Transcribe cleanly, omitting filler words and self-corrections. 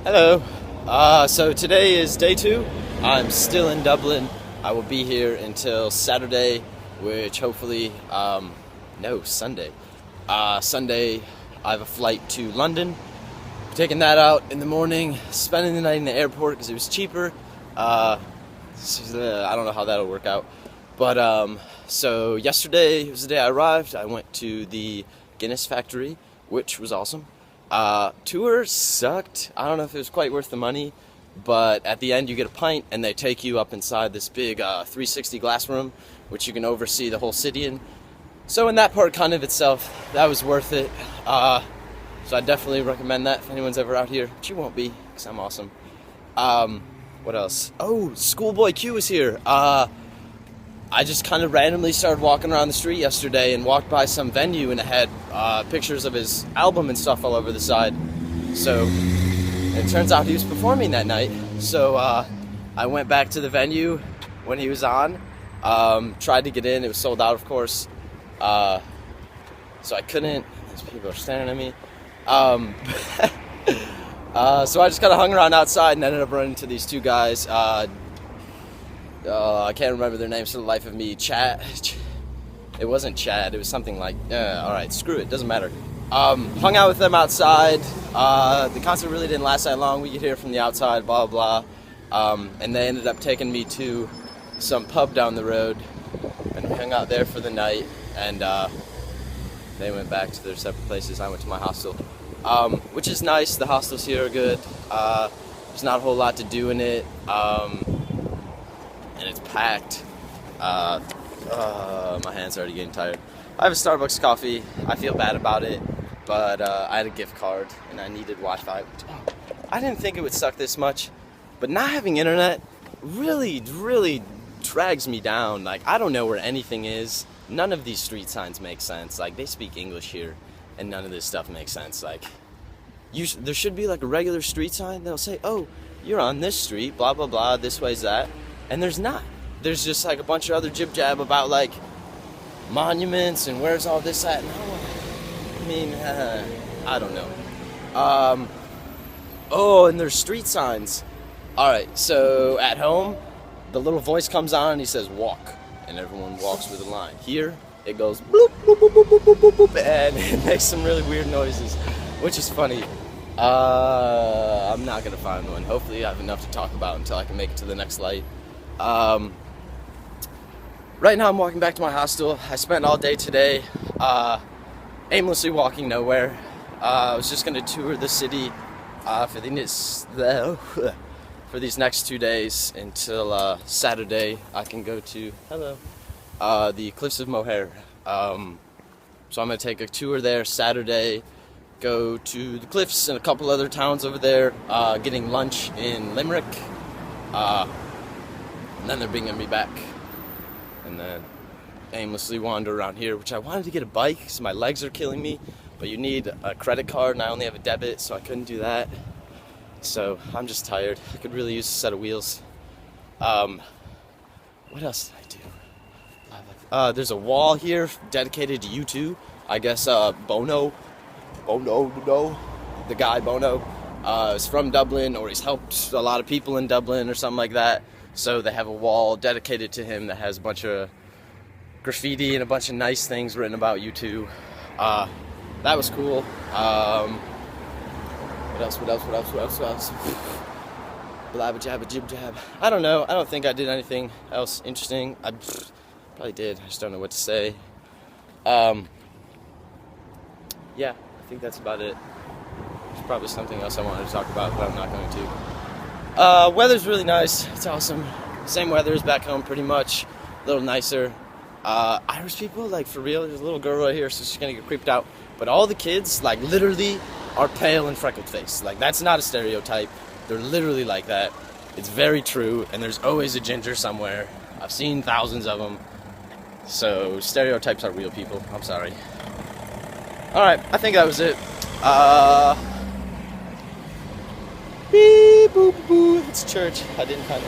Hello. So today is day 2. I'm still in Dublin. I will be here until Saturday, which hopefully, no, Sunday. Sunday, I have a flight to London. Taking that out in the morning, spending the night in the airport because it was cheaper. I don't know how that'll work out. But, so yesterday was the day I arrived. I went to the Guinness factory, which was awesome. Tour sucked. I don't know if it was quite worth the money, but at the end you get a pint and they take you up inside this big 360 glass room, which you can oversee the whole city in. So in that part kind of itself, that was worth it. So I definitely recommend that if anyone's ever out here, which you won't be, because I'm awesome. What else? Oh, Schoolboy Q was here. I just kind of randomly started walking around the street yesterday and walked by some venue and it had pictures of his album and stuff all over the side. So it turns out he was performing that night. So I went back to the venue when he was on, tried to get in. It was sold out, of course. So I couldn't. These people are staring at me. So I just kind of hung around outside and ended up running into these two guys. I can't remember their names for the life of me. It wasn't Chad. It was something like, alright, screw it. Doesn't matter. Hung out with them outside. The concert really didn't last that long. We could hear from the outside, blah, blah. And they ended up taking me to some pub down the road. And we hung out there for the night. And they went back to their separate places. I went to my hostel. Which is nice. The hostels here are good. There's not a whole lot to do in it. And it's packed. My hand's already getting tired. I have a Starbucks coffee. I feel bad about it, but I had a gift card and I needed Wi-Fi. I didn't think it would suck this much, but not having internet really drags me down. Like, I don't know where anything is. None of these street signs make sense. Like, they speak English here, and none of this stuff makes sense. Like, there should be like a regular street sign that'll say, "Oh, you're on this street, blah blah blah. This way's that." And there's not. There's just like a bunch of other jib-jab about like monuments and where's all this at. I don't know. Oh, and there's street signs. Alright, so at home, the little voice comes on and he says walk. And everyone walks with a line. Here, it goes bloop, bloop, bloop, bloop, bloop, bloop, bloop, and it makes some really weird noises, which is funny. I'm not going to find one. Hopefully I have enough to talk about until I can make it to the next light. Right now I'm walking back to my hostel. I spent all day today aimlessly walking nowhere. I was just going to tour the city for these next 2 days until Saturday. I can go to the Cliffs of Moher. So I'm going to take a tour there Saturday, go to the cliffs and a couple other towns over there, getting lunch in Limerick. And then they're bringing me back, and then aimlessly wander around here, which I wanted to get a bike because my legs are killing me, but you need a credit card and I only have a debit, so I couldn't do that. So I'm just tired. I could really use a set of wheels. What else did I do? There's a wall here dedicated to U2. I guess Bono, the guy Bono, is from Dublin, or he's helped a lot of people in Dublin or something like that. So they have a wall dedicated to him that has a bunch of graffiti and a bunch of nice things written about U2. That was cool. What else? Blabba jabba jib jab. I don't know. I don't think I did anything else interesting. I probably did. I just don't know what to say. Yeah, I think that's about it. There's probably something else I wanted to talk about, but I'm not going to. Weather's really nice. It's awesome. Same weather as back home, pretty much. A little nicer. Irish people, like, for real. There's a little girl right here, so she's gonna get creeped out. But all the kids, like, literally are pale and freckled faced. Like, that's not a stereotype. They're literally like that. It's very true, and there's always a ginger somewhere. I've seen thousands of them. So stereotypes are real, people. I'm sorry. Alright, I think that was it. Beep, boop, boo. It's church. I didn't find the